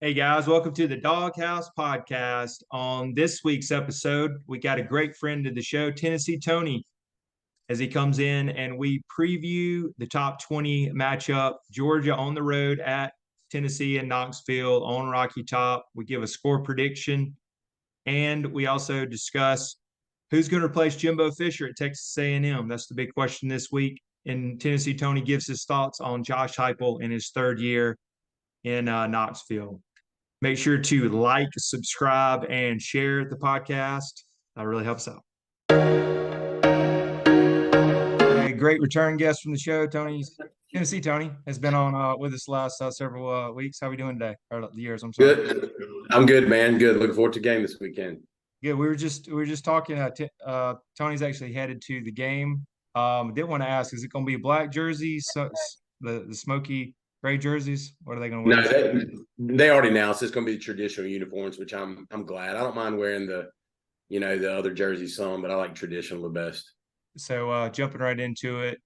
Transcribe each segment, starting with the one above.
Hey guys, welcome to the Dawg House Podcast. On this week's episode, we got a great friend of the show, Tennessee Tony, as he comes in and we preview the top 20 matchup. Georgia on the road at Tennessee and Knoxville on Rocky Top. We give a score prediction, and we also discuss who's going to replace Jimbo Fisher at Texas A&M. That's the big question this week. And Tennessee Tony gives his thoughts on Josh Heupel in his third year in Knoxville. Make sure to like, subscribe, and share the podcast. That really helps out. A great return guest from the show, Tennessee Tony has been on with us last several weeks. How are we doing today? Or years, I'm sorry. Good. I'm good, man. Good. Looking forward to the game this weekend. Good. We were just talking. Tony's actually headed to the game. Did want to ask: is it going to be black jerseys, the smoky gray jerseys? What are they going to wear? No, they already announced it's going to be the traditional uniforms, which I'm glad. I don't mind wearing the other jerseys some, but I like traditional the best. So jumping right into it,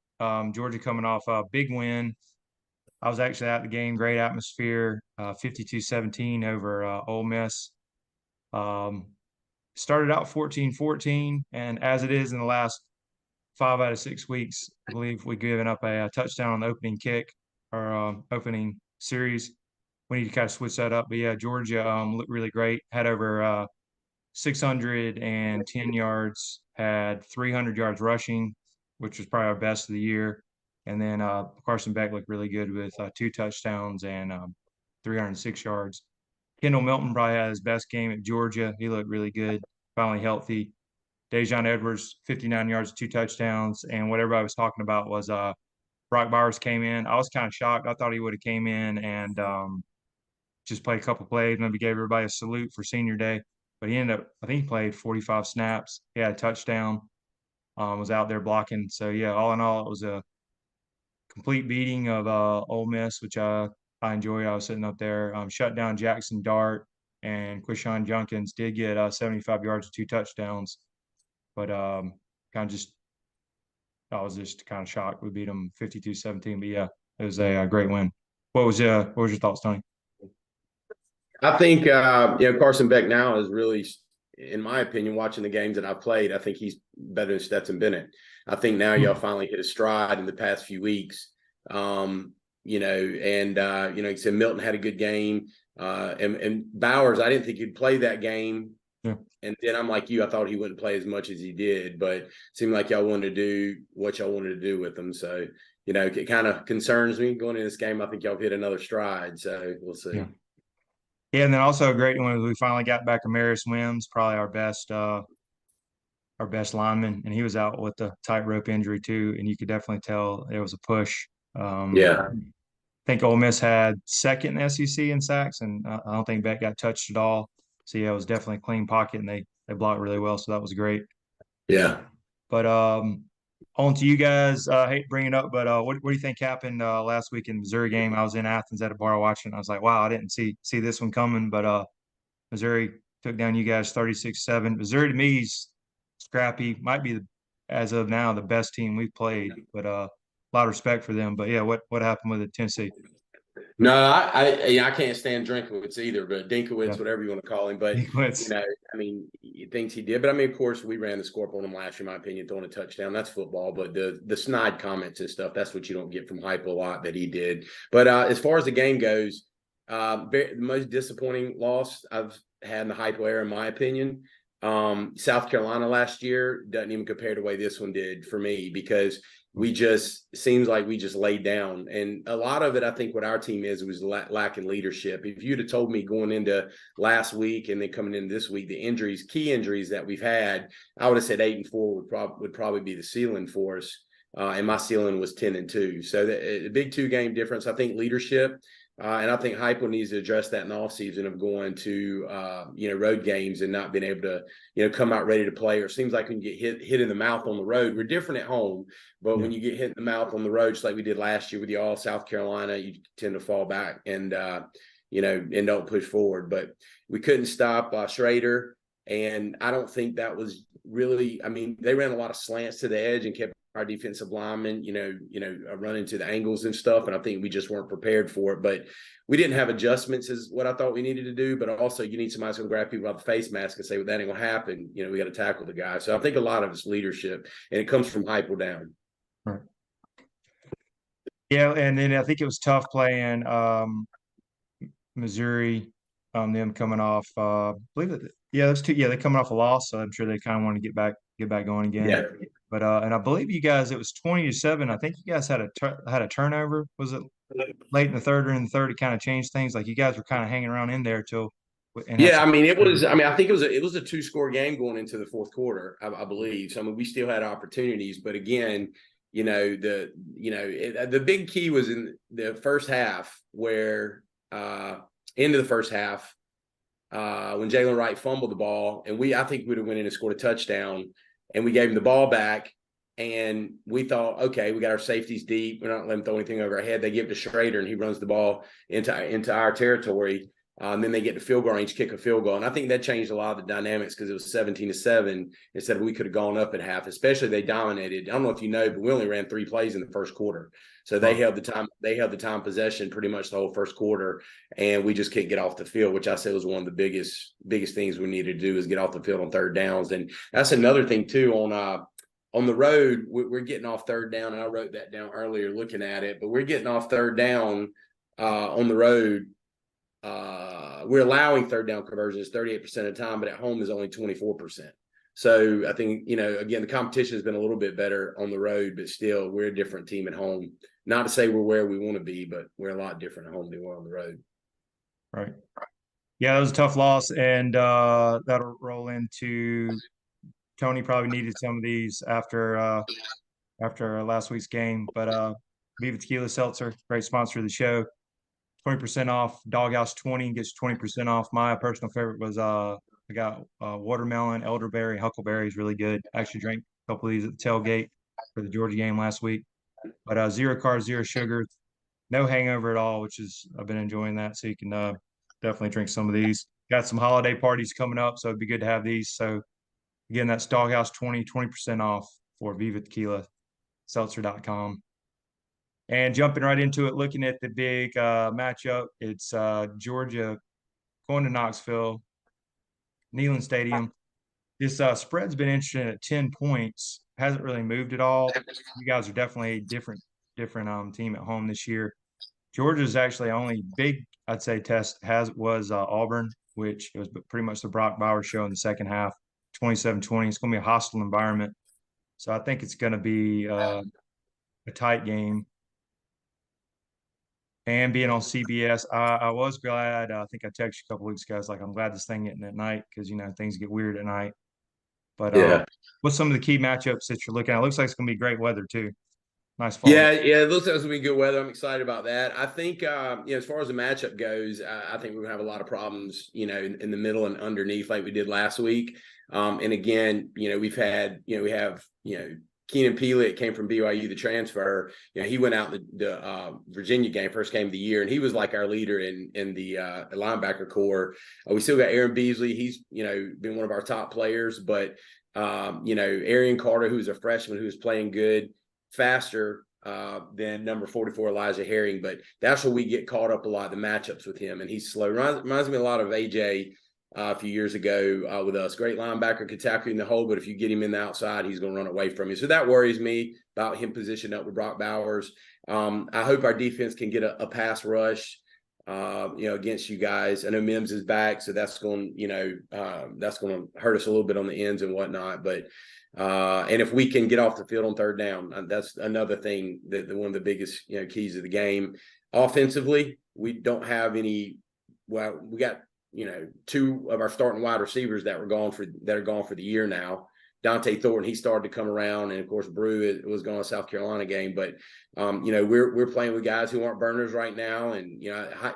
Georgia coming off a big win. I was actually at the game, great atmosphere, 52-17 over Ole Miss. Started out 14-14, and as it is in the last 5 out of 6 weeks, I believe we've given up a touchdown on the opening kick or opening series. We need to kind of switch that up. But yeah, Georgia looked really great, had over 610 yards, had 300 yards rushing, which was probably our best of the year. And then Carson Beck looked really good with 2 touchdowns and 306 yards. Kendall Milton probably had his best game at Georgia. He looked really good, finally healthy. Dejon Edwards, 59 yards, 2 touchdowns. And what everybody was talking about was Brock Bowers came in. I was kind of shocked. I thought he would have came in and just played a couple plays, maybe gave everybody a salute for senior day. But he ended up, I think he played 45 snaps. He had a touchdown, was out there blocking. So, yeah, all in all, it was a complete beating of Ole Miss, which I enjoyed. I was sitting up there. Shut down Jackson Dart, and Quishon Junkins did get 75 yards and 2 touchdowns. But I was just kind of shocked. We beat them 52-17. But, yeah, it was a great win. What was your thoughts, Tony? I think Carson Beck now is really, in my opinion, watching the games that I've played, I think he's better than Stetson Bennett. I think now y'all finally hit a stride in the past few weeks. Like you said, Milton had a good game. And Bowers, I didn't think he'd play that game. Yeah. And then I'm like you, I thought he wouldn't play as much as he did, but it seemed like y'all wanted to do what y'all wanted to do with him. So, it kind of concerns me going into this game. I think y'all hit another stride. So we'll see. Yeah. Yeah, and then also a great one. We finally got back Amaris Wims, probably our best lineman, and he was out with the tightrope injury too. And you could definitely tell it was a push. I think Ole Miss had second in the SEC in sacks, and I don't think Beck got touched at all. So yeah, it was definitely a clean pocket, and they blocked really well. So that was great. Yeah. But on to you guys. I hate to bring it up, but what do you think happened last week in the Missouri game? I was in Athens at a bar watching. I was like, wow, I didn't see this one coming. But Missouri took down you guys 36-7. Missouri to me is scrappy. Might be as of now the best team we've played. But a lot of respect for them. But yeah, what happened with Tennessee? No, I can't stand Drinkowitz either, but Dinkowitz, Yeah. whatever you want to call him. But things he did. But of course, we ran the score on him last year, in my opinion, throwing a touchdown. That's football. But the snide comments and stuff, that's what you don't get from Hype a lot that he did. But as far as the game goes, the most disappointing loss I've had in the Hype era, in my opinion. South Carolina last year doesn't even compare to the way this one did for me, because seems like we just laid down. And a lot of it, I think what our team was lacking leadership. If you'd have told me going into last week and then coming into this week, the key injuries that we've had, I would have said 8-4 would probably be the ceiling for us. And my ceiling was 10-2. So the big 2-game difference, I think leadership. And I think Heupel needs to address that in the offseason of going to, road games and not being able to, come out ready to play. Or it seems like when you get hit in the mouth on the road, we're different at home. But when you get hit in the mouth on the road, just like we did last year with y'all, South Carolina, you tend to fall back and don't push forward. But we couldn't stop Schrader. And I don't think that was really – they ran a lot of slants to the edge and kept our defensive linemen, run into the angles and stuff. And I think we just weren't prepared for it. But we didn't have adjustments is what I thought we needed to do. But also you need somebody who's going to grab people by the face mask and say, well, that ain't going to happen. We got to tackle the guy. So I think a lot of it's leadership, and it comes from Heupel down. Right. Yeah, and then I think it was tough playing Missouri, them coming off. I believe that those two. Yeah, they're coming off a loss, so I'm sure they kind of want to get back going again. Yeah. But and I believe you guys, it was 20-7. I think you guys had a turnover. Was it late in the third or in the third? It kind of changed things. Like you guys were kind of hanging around in there till. Yeah, I mean, it was. I mean, I think it was a 2-score game going into the fourth quarter, I believe. So I mean, we still had opportunities, but again, the big key was in the first half, where into the first half, when Jalen Wright fumbled the ball, and I think we'd have went in and scored a touchdown, and we gave him the ball back, and we thought, okay, we got our safeties deep, we're not letting them throw anything over our head. They give it to Schrader, and he runs the ball into our territory. And then they get to field goal range, kick a field goal. And I think that changed a lot of the dynamics because it was 17-7 instead of we could have gone up at half, especially they dominated. I don't know if you know, but we only ran 3 plays in the first quarter. So they held the time possession pretty much the whole first quarter. And we just couldn't get off the field, which I said was one of the biggest things we needed to do is get off the field on third downs. And that's another thing too on the road, we're getting off third down. And I wrote that down earlier looking at it, but we're getting off third down on the road. We're allowing third down conversions 38% of the time, but at home is only 24%. So I think, again, the competition has been a little bit better on the road, but still we're a different team at home. Not to say we're where we want to be, but we're a lot different at home than we're on the road. Right. Yeah, that was a tough loss, and that'll roll into Tony probably needed some of these after last week's game. But Viva Tequila Seltzer, great sponsor of the show. 20% off. Dawg House 20 gets 20% off. My personal favorite was I got watermelon, elderberry, huckleberry is really good. I actually drank a couple of these at the tailgate for the Georgia game last week. But 0 carbs, 0 sugar, no hangover at all, which is I've been enjoying that. So you can definitely drink some of these. Got some holiday parties coming up, so it'd be good to have these. So again, that's Dawg House 20% off for Viva Tequila Seltzer.com. And jumping right into it, looking at the big matchup, it's Georgia going to Knoxville, Neyland Stadium. This spread's been interesting at 10 points. Hasn't really moved at all. You guys are definitely a different team at home this year. Georgia's actually only big, I'd say, test was Auburn, which it was pretty much the Brock Bowers show in the second half, 27-20. It's going to be a hostile environment. So I think it's going to be a tight game. And being on CBS, I was glad. I think I texted you a couple weeks ago. I was like, I'm glad this thing getting at night because things get weird at night. But what's some of the key matchups that you're looking at? It looks like it's going to be great weather too. Nice fall. Yeah, it looks like it's going to be good weather. I'm excited about that. I think, as far as the matchup goes, I think we're going to have a lot of problems, in the middle and underneath like we did last week. And again, we have Keenan Peelit came from BYU, the transfer. He went out the Virginia game, first game of the year, and he was like our leader in the linebacker core. We still got Aaron Beasley. He's been one of our top players, but Arian Carter, who's a freshman, who's playing good, faster than number 44 Elijah Herring. But that's where we get caught up a lot, the matchups with him, and he's slow. Reminds me a lot of AJ. A few years ago with us. Great linebacker, could tackle in the hole, but if you get him in the outside, he's going to run away from you. So that worries me about him positioned up with Brock Bowers. I hope our defense can get a pass rush, against you guys. I know Mims is back, so that's going to hurt us a little bit on the ends and whatnot. But and if we can get off the field on third down, that's another thing that one of the biggest keys of the game. Offensively, we don't have any. Well, we got 2 of our starting wide receivers that are gone for the year now. Dante Thornton, he started to come around, and of course Brew was going to South Carolina game. But we're playing with guys who aren't burners right now, and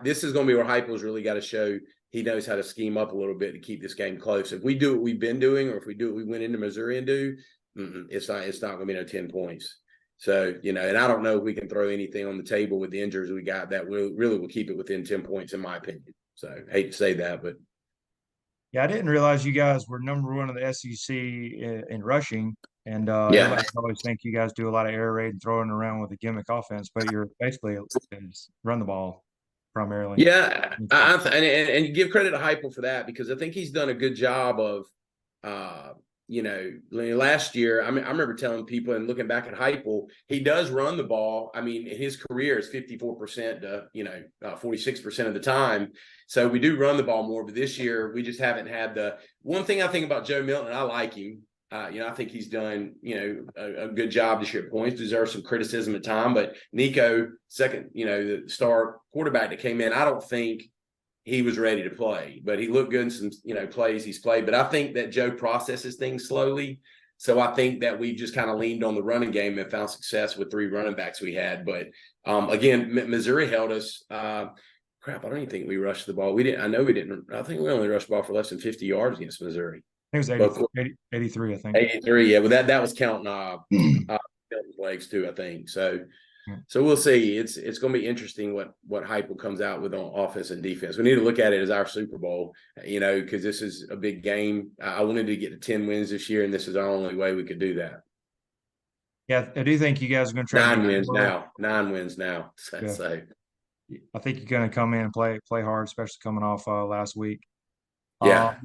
this is going to be where Heupel's really got to show he knows how to scheme up a little bit to keep this game close. If we do what we've been doing, or if we do what we went into Missouri and do, it's not going to be no 10 points. So and I don't know if we can throw anything on the table with the injuries we got that will keep it within 10 points, in my opinion. So I hate to say that, but Yeah, I didn't realize you guys were number one in the SEC in rushing, and Yeah. everybody always think you guys do a lot of air raid and throwing around with a gimmick offense, but you're basically run the ball primarily. Yeah, and you give credit to Heupel for that because I think he's done a good job of, last year. I mean, I remember telling people and looking back at Heupel, he does run the ball. I mean, in his career is 54% to 46% of the time. So we do run the ball more, but this year we just haven't had the one thing I think about Joe Milton. I like him. I think he's done, a good job this year at points, deserves some criticism at time. But Nico, second, the star quarterback that came in, I don't think he was ready to play, but he looked good in some, plays he's played. But I think that Joe processes things slowly. So I think that we just kind of leaned on the running game and found success with 3 running backs we had. But again, Missouri held us. Crap, I don't even think we rushed the ball. We didn't. I know we didn't. I think we only rushed the ball for less than 50 yards against Missouri. I think it was 83, I think. 83, yeah. Well, that was counting legs too, I think. So we'll see. It's going to be interesting what Heupel comes out with on offense and defense. We need to look at it as our Super Bowl, because this is a big game. I wanted to get to 10 wins this year, and this is our only way we could do that. Yeah, I do think you guys are going to try 9 wins now. 9 wins now. Yeah. So I think you're going to come in and play hard, especially coming off last week. yeah.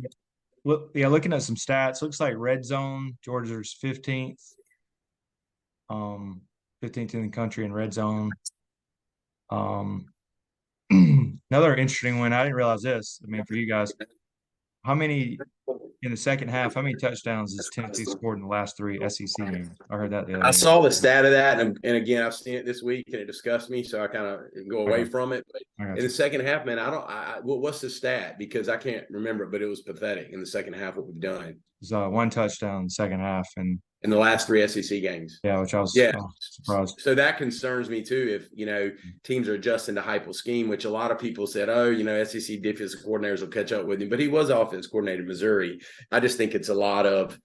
Looking at some stats, looks like red zone, Georgia's 15th. 15th in the country in red zone. Another interesting one. I didn't realize this. I mean, for you guys, how many in the second half? How many touchdowns has Tennessee scored in the last 3 SEC games? I heard that the other day. I saw the stat of that, and again, I've seen it this week, and it disgusts me, so I kind of go away from it. But in the second half, man, what's the stat? Because I can't remember it, but it was pathetic in the second half what we've done. It was 1 touchdown in the second half, and in the last 3 SEC games. Yeah, which I was surprised. So that concerns me too. If teams are adjusting to Heupel scheme, which a lot of people said, SEC defensive coordinators will catch up with him, but he was offense coordinator in Missouri. I just think it's a lot of,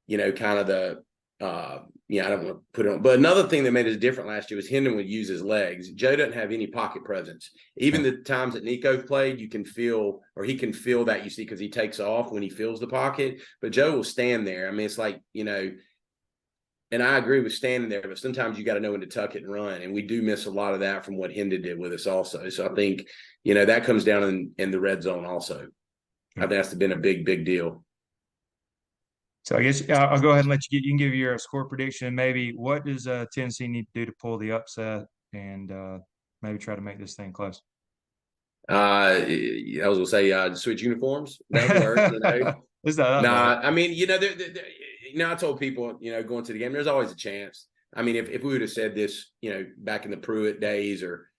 kind of the. I don't want to put it on. But another thing that made us different last year was Hendon would use his legs. Joe doesn't have any pocket presence. Even the times that Nico played, he can feel that, you see, because he takes off when he feels the pocket. But Joe will stand there. I mean, it's like, and I agree with standing there, but sometimes you got to know when to tuck it and run. And we do miss a lot of that from what Hendon did with us also. So I think, that comes down in the red zone also. I think that's been a big, big deal. So I guess I'll go ahead and let you can give your score prediction. Maybe what does Tennessee need to do to pull the upset and maybe try to make this thing close? I was going to say switch uniforms. That works. I mean, I told people, going to the game, there's always a chance. I mean, if we would have said this, back in the Pruitt days or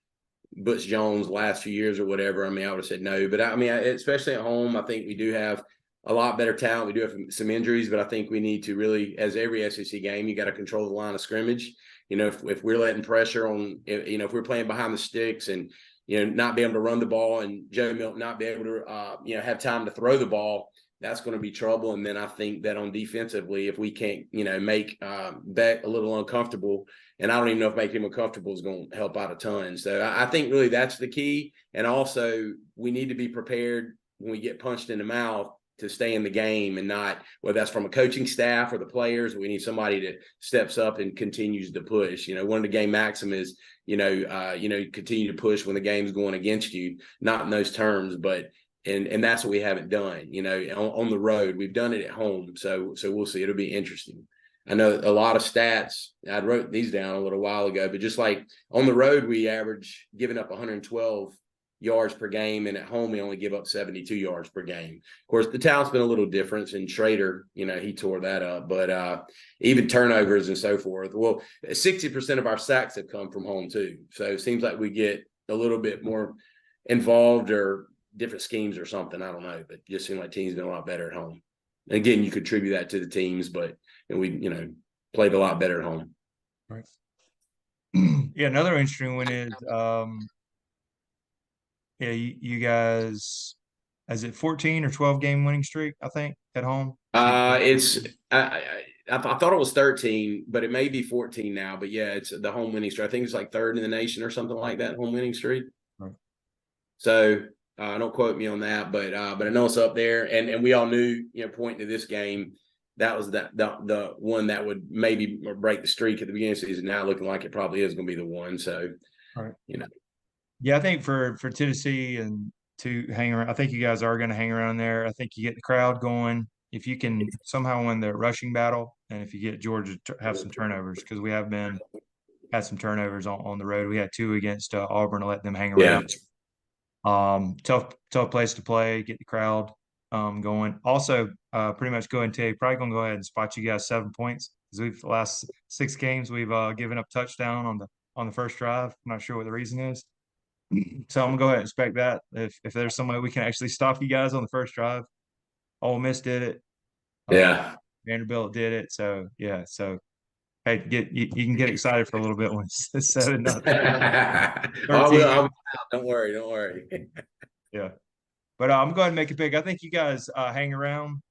Butch Jones last few years or whatever, I mean, I would have said no. But I mean, especially at home, I think we do have a lot better talent. We do have some injuries, but I think we need to really, as every SEC game, you got to control the line of scrimmage. If we're letting pressure on, if we're playing behind the sticks and, not be able to run the ball and Joe Milton not be able to, have time to throw the ball, that's going to be trouble. And then I think that on defensively, if we can't, make Beck a little uncomfortable, and I don't even know if making him uncomfortable is going to help out a ton. So I think really that's the key. And also we need to be prepared when we get punched in the mouth to stay in the game and not, whether that's from a coaching staff or the players, we need somebody that steps up and continues to push. One of the game maxim is, continue to push when the game's going against you, not in those terms, but and that's what we haven't done, on the road. We've done it at home. So we'll see. It'll be interesting. I know a lot of stats. I wrote these down a little while ago, but just like on the road, we average giving up 112 yards per game, and at home we only give up 72 yards per game. Of course, the talent's been a little different, and Schrader, he tore that up, but even turnovers and so forth. Well, 60% of our sacks have come from home too. So it seems like we get a little bit more involved or different schemes or something. I don't know, but it just seems like teams been a lot better at home. And again, you contribute that to the teams, but we, played a lot better at home. Right. Yeah. Another interesting one is, you guys, is it 14 or 12 game winning streak, I think, at home? I thought it was 13, but it may be 14 now. But yeah, it's the home winning streak. I think it's like 3rd in the nation or something like that, home winning streak. Right. So Don't quote me on that, but I know it's up there. And we all knew, pointing to this game, that was the one that would maybe break the streak at the beginning of the season. Now looking like it probably is going to be the one. So, All right. Yeah, I think for Tennessee and to hang around, I think you guys are going to hang around there. I think you get the crowd going. If you can somehow win the rushing battle, and if you get Georgia to have some turnovers, because we have had some turnovers on the road. We had 2 against Auburn to let them hang around. Tough place to play. Get the crowd going. Also, pretty much go ahead and tell you, probably gonna go ahead and spot you guys 7 points because we've the last 6 games we've given up touchdown on the first drive. I'm not sure what the reason is. So I'm gonna go ahead and expect that if there's some way we can actually stop you guys on the first drive. Ole Miss did it. Vanderbilt did it. So yeah. So hey, you can get excited for a little bit when it's 7-0. Don't worry. Yeah, but I'm going to make it big. I think you guys hang around,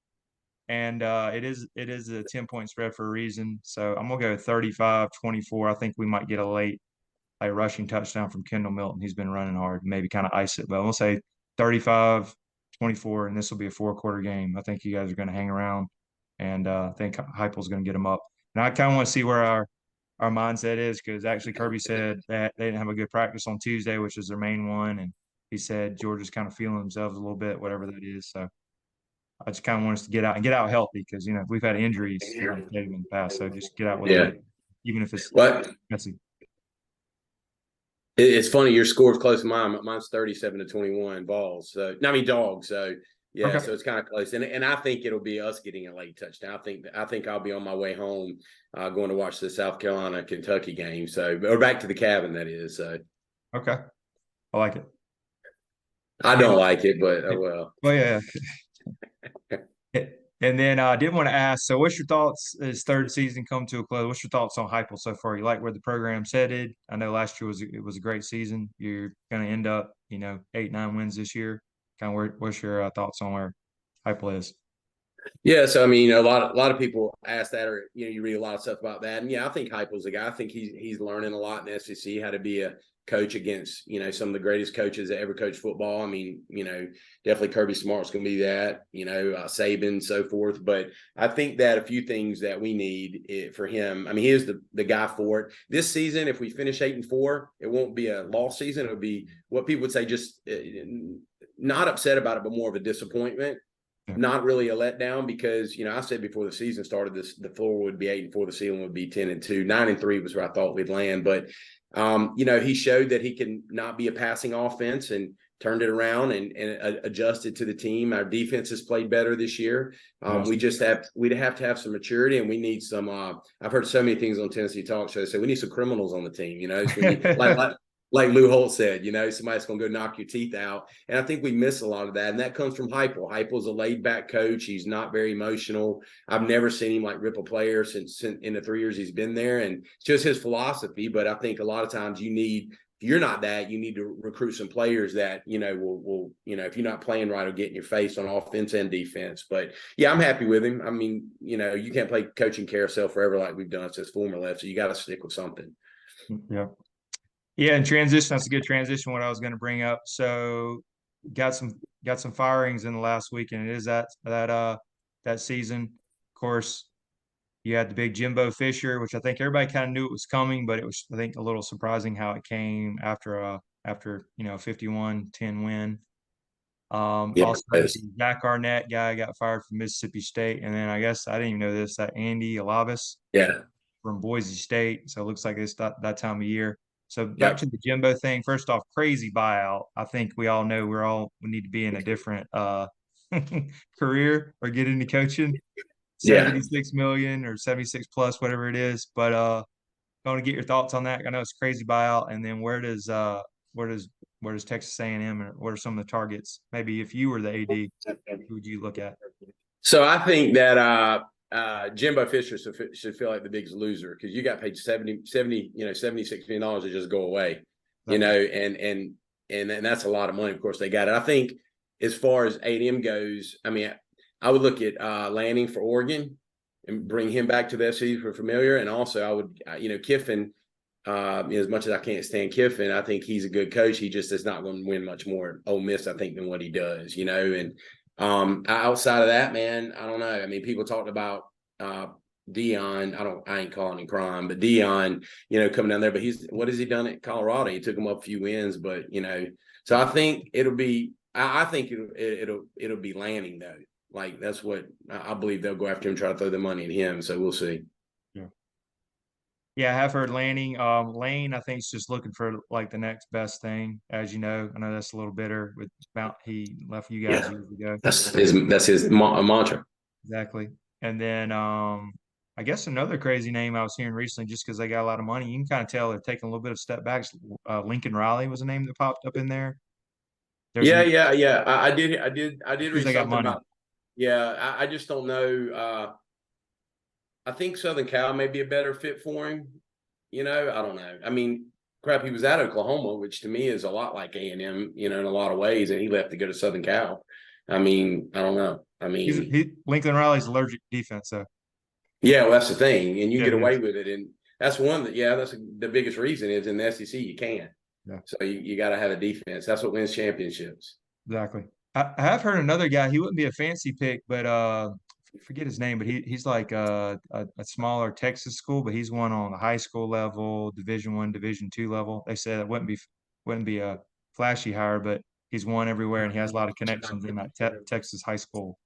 and it is a 10-point spread for a reason. So I'm gonna go 35-24. I think we might get a late rushing touchdown from Kendall Milton. He's been running hard, maybe kind of ice it, but we'll say 35-24, and this will be a 4-quarter game. I think you guys are going to hang around, and I think Heupel's going to get them up. And I kind of want to see where our mindset is because actually Kirby said that they didn't have a good practice on Tuesday, which is their main one, and he said Georgia's kind of feeling themselves a little bit, whatever that is. So I just kind of want us to get out healthy because we've had injuries in the past, so just get out with it, even if it's messy. It's funny, your score's close to mine. Mine's 37-21 Vols. So Dawg. So yeah, okay. So it's kind of close. And I think it'll be us getting a late touchdown. I think I'll be on my way home, going to watch the South Carolina Kentucky game. So or back to the cabin, that is. So okay. I like it. I don't like it, but well. Well, yeah. And then I did want to ask, so what's your thoughts as third season come to a close? What's your thoughts on Heupel so far? You like where the program's headed? I know last year was a great season. You're going to end up, 8-9 wins this year. Kind of what's your thoughts on where Heupel is? Yeah, so I mean, a lot of people ask that, or you read a lot of stuff about that, and yeah, I think Heupel's a guy. I think he's learning a lot in the SEC how to be a coach against some of the greatest coaches that ever coached football. I mean, definitely Kirby Smart's going to be that, Saban, so forth. But I think that a few things that we need for him. I mean, he is the guy for it. This season, if we finish 8-4, it won't be a loss season. It'll be what people would say, just not upset about it, but more of a disappointment. Not really a letdown because, I said before the season started, the floor would be 8-4, the ceiling would be 10-2. 9-3 was where I thought we'd land. But, he showed that he can not be a passing offense and turned it around and adjusted to the team. Our defense has played better this year. We'd have to have some maturity, and we need some I've heard so many things on Tennessee Talk Show say we need some criminals on the team, so like Lou Holt said, somebody's going to go knock your teeth out. And I think we miss a lot of that. And that comes from Heupel. Heupel's a laid-back coach. He's not very emotional. I've never seen him rip a player since in the 3 years he's been there. And it's just his philosophy. But I think a lot of times if you're not that, you need to recruit some players that, will if you're not playing right, will get in your face on offense and defense. But yeah, I'm happy with him. I mean, you can't play coaching carousel forever like we've done since Fulmer left. So you got to stick with something. Yeah. Yeah, and transition, that's a good transition, what I was going to bring up. So got some firings in the last week, and it is that season. Of course, you had the big Jimbo Fisher, which I think everybody kind of knew it was coming, but it was, I think, a little surprising how it came after a 51-10 win. Also, Zach Arnett guy got fired from Mississippi State, and then I guess I didn't even know this, that Andy Alavis from Boise State. So it looks like it's that time of year. So back to the Jimbo thing. First off, crazy buyout. I think we all know we need to be in a different career or get into coaching. 76 million or 76 plus, whatever it is. But I want to get your thoughts on that. I know it's a crazy buyout. And then where does Texas A&M, or what are some of the targets? Maybe if you were the AD, who would you look at? So I think that Jimbo Fisher should feel like the biggest loser because you got paid $76 million to just go away, and that's a lot of money. Of course, they got it. I think as far as A&M goes, I mean, I would look at Lanning for Oregon and bring him back to the SEC for familiar, and also I would, Kiffin. As much as I can't stand Kiffin, I think he's a good coach. He just is not going to win much more at Ole Miss, I think, than what he does, And outside of that, man, I don't know. I mean, people talked about Dion. I ain't calling him crime, but Dion, coming down there. But what has he done at Colorado? He took him up a few wins, but so I think it'll be. I think it'll be Lanning though. Like that's what I believe they'll go after him, try to throw the money at him. So we'll see. Yeah, I have heard Lanning. Lane, I think, is just looking for like the next best thing. As you know, I know that's a little bitter with Mount. He left you guys years ago. That's his mantra. Exactly. And then I guess another crazy name I was hearing recently, just because they got a lot of money, you can kind of tell they're taking a little bit of step backs. Lincoln Riley was a name that popped up in there. Yeah. I did read they got something money. about. Yeah, I just don't know. I think Southern Cal may be a better fit for him. I don't know. I mean, crap, he was at Oklahoma, which to me is a lot like A&M, in a lot of ways, and he left to go to Southern Cal. I mean, I don't know. I mean, Lincoln Riley's allergic to defense, though. Yeah, well, that's the thing, and you get away with it, and that's one that. Yeah, that's the biggest reason is in the SEC you can. Yeah. So you got to have a defense. That's what wins championships. Exactly. I have heard another guy. He wouldn't be a fancy pick, but forget his name. But he's like a smaller Texas school, but he's one on the high school level, Division I, Division II level. They said it wouldn't be a flashy hire, but he's won everywhere, and he has a lot of connections in that Texas high school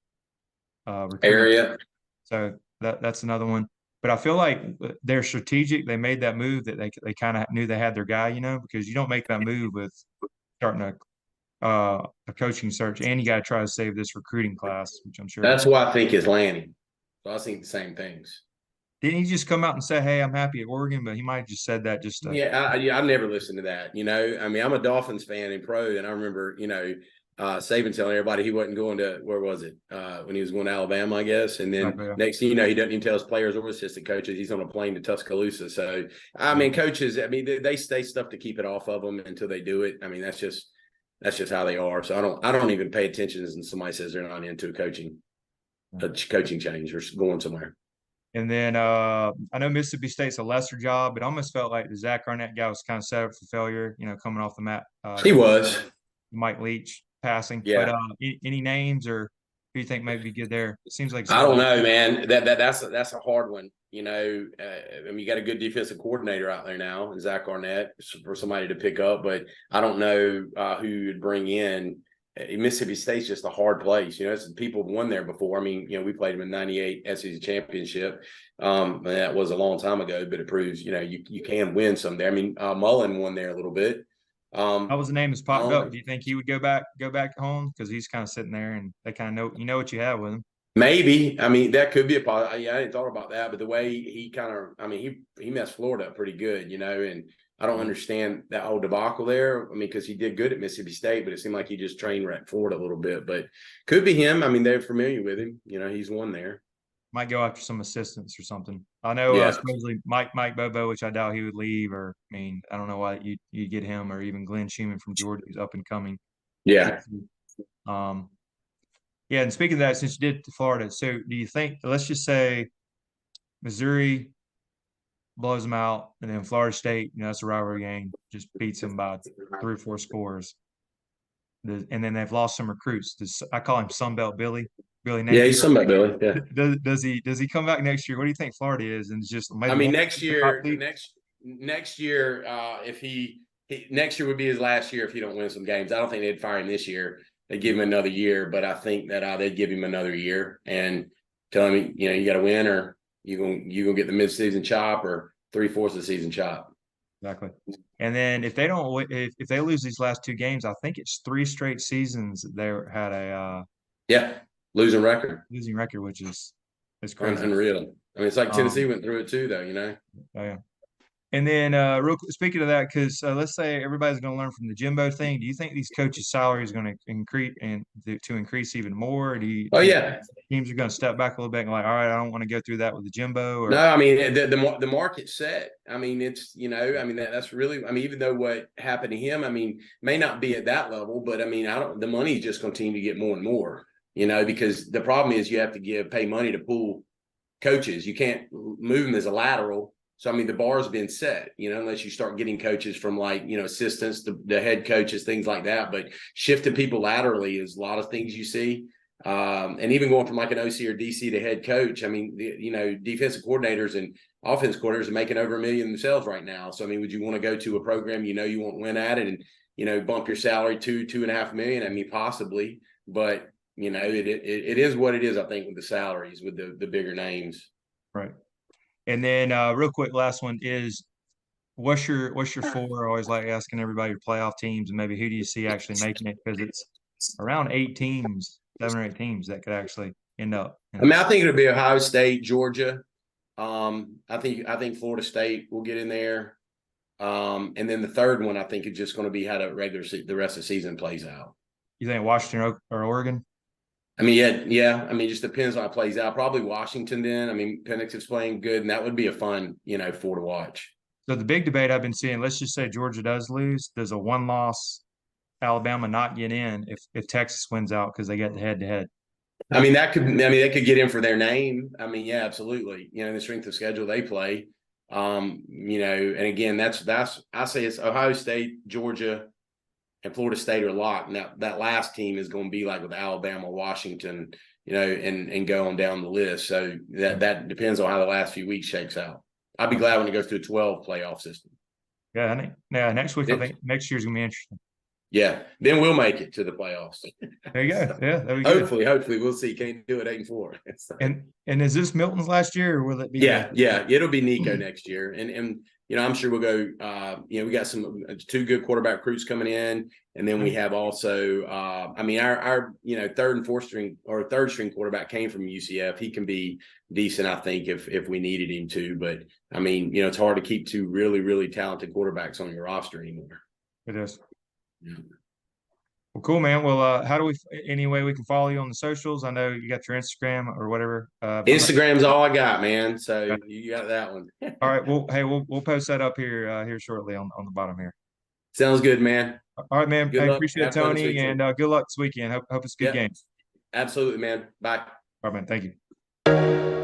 area. So that's another one. But I feel like they're strategic. They made that move that they kind of knew they had their guy, because you don't make that move with starting a coaching search, and you got to try to save this recruiting class, which I'm sure. That's why I think is Lanning. So I think the same things. Didn't he just come out and say, "Hey, I'm happy at Oregon"? But he might have just said that just to. Yeah, I never listened to that. I mean, I'm a Dolphins fan in pro, and I remember, Saban telling everybody he wasn't going to where was it when he was going to Alabama, I guess. And then next thing you know, he doesn't even tell his players or assistant coaches he's on a plane to Tuscaloosa. So I mean, coaches, I mean, they say stuff to keep it off of them until they do it. I mean, that's just how they are. So I don't even pay attention when somebody says they're not into a coaching change or going somewhere. And then I know Mississippi State's a lesser job, but it almost felt like the Zach Arnett guy was kind of set up for failure, coming off the mat. He was. Mike Leach passing. Yeah. But any names or who you think might be good there? It seems like I don't know, man. That's a hard one. I mean, you got a good defensive coordinator out there now, Zach Arnett, for somebody to pick up, but I don't know who you'd bring in. Mississippi State's just a hard place. People have won there before. I mean, we played them in '98 SEC championship. And that was a long time ago, but it proves, you can win some there. I mean, Mullen won there a little bit. How was the name has popped up? Do you think he would go back home? Because he's kind of sitting there and they kind of know what you have with him. Maybe. I mean, that could be a possibility. I didn't thought about that, but the way he kind of, I mean, he messed Florida up pretty good, and I don't understand that whole debacle there. I mean, because he did good at Mississippi State, but it seemed like he just train wrecked Florida a little bit. But could be him. I mean, they're familiar with him. He's won there. Might go after some assistants or something. I know supposedly Mike Bobo, which I doubt he would leave. Or I mean, I don't know why you get him, or even Glenn Schumann from Georgia, who's up and coming. Yeah. Yeah, and speaking of that, since you did Florida, so do you think? Let's just say Missouri blows them out, and then Florida State, that's a rivalry game, just beats them by 3 or 4 scores. And then they've lost some recruits. I call him Sunbelt Billy. Billy Napier. Yeah, he's Sunbelt Billy. Yeah. Does he come back next year? What do you think Florida is? And just I mean, next year, if he next year would be his last year if he don't win some games. I don't think they'd fire him this year. They'd give him another year, but I think that they'd give him another year and tell him, you got to win, or you gonna get the midseason chop or 3/4 of the season chop. Exactly. And then if they don't, if they lose these last 2 games, I think it's 3 straight seasons they had a losing record, which is crazy, unreal. I mean, it's like Tennessee went through it too, though. Oh yeah. And then, real quick, speaking of that, because let's say everybody's going to learn from the Jimbo thing. Do you think these coaches' salaries are going to increase to increase even more? Or do you? Oh yeah. Teams are going to step back a little bit and like, all right, I don't want to go through that with the Jimbo. Or... No, I mean the market's set. I mean, it's I mean that's really. I mean, even though what happened to him, I mean, may not be at that level, but I mean, the money's just continue to get more and more. Because the problem is you have to pay money to pull coaches. You can't move them as a lateral. So, I mean, the bar's been set, unless you start getting coaches from assistants, the head coaches, things like that. But shifting people laterally is a lot of things you see. And even going from like an OC or DC to head coach, I mean, defensive coordinators and offense coordinators are making over $1 million themselves right now. So, I mean, would you want to go to a program you won't win at it and, bump your salary $2.5 million? I mean, possibly. But, it is what it is, I think, with the salaries, with the bigger names. Right. And then real quick, last one is what's your four? I always like asking everybody your playoff teams and maybe who do you see actually making it, because it's around 8 teams, 7 or 8 teams that could actually end up. I mean, I think it'll be Ohio State, Georgia. I think Florida State will get in there. And then the third one, I think, is just going to be how the rest of the season plays out. You think Washington or Oregon? I mean, yeah. I mean, it just depends on how it plays out. Probably Washington then. I mean, Penix is playing good, and that would be a fun, four to watch. So the big debate I've been seeing, let's just say Georgia does lose. Does a one-loss Alabama not get in if Texas wins out because they get the head-to-head? I mean, they could get in for their name. I mean, yeah, absolutely. The strength of schedule they play. And again, that's I say it's Ohio State, Georgia, and Florida State are locked. Now that last team is going to be like with Alabama, Washington, and go on down the list. So that depends on how the last few weeks shakes out. I'd be glad when it goes to a 12 playoff system. Yeah, next week I think next year's gonna be interesting. Yeah, then we'll make it to the playoffs. There you go. Yeah, that'd be hopefully, good. Hopefully, we'll see. Can you do it 8-4? And is this Milton's last year, or will it be? Yeah, it'll be Nico next year, and I'm sure we'll go. We got some 2 good quarterback recruits coming in, and then we have also. I mean, our third and fourth string or third string quarterback came from UCF. He can be decent, I think, if we needed him to. But I mean, it's hard to keep 2 really, really talented quarterbacks on your roster anymore. It is. Yeah. Well, cool, man. Well, how do we? Any way we can follow you on the socials? I know you got your Instagram or whatever. Instagram's all I got, man. So you got that one. All right. Well, hey, we'll post that up here shortly on the bottom here. Sounds good, man. All right, man. I appreciate it, Tony, and good luck this weekend. Hope it's a good game. Absolutely, man. Bye. All right, man. Thank you.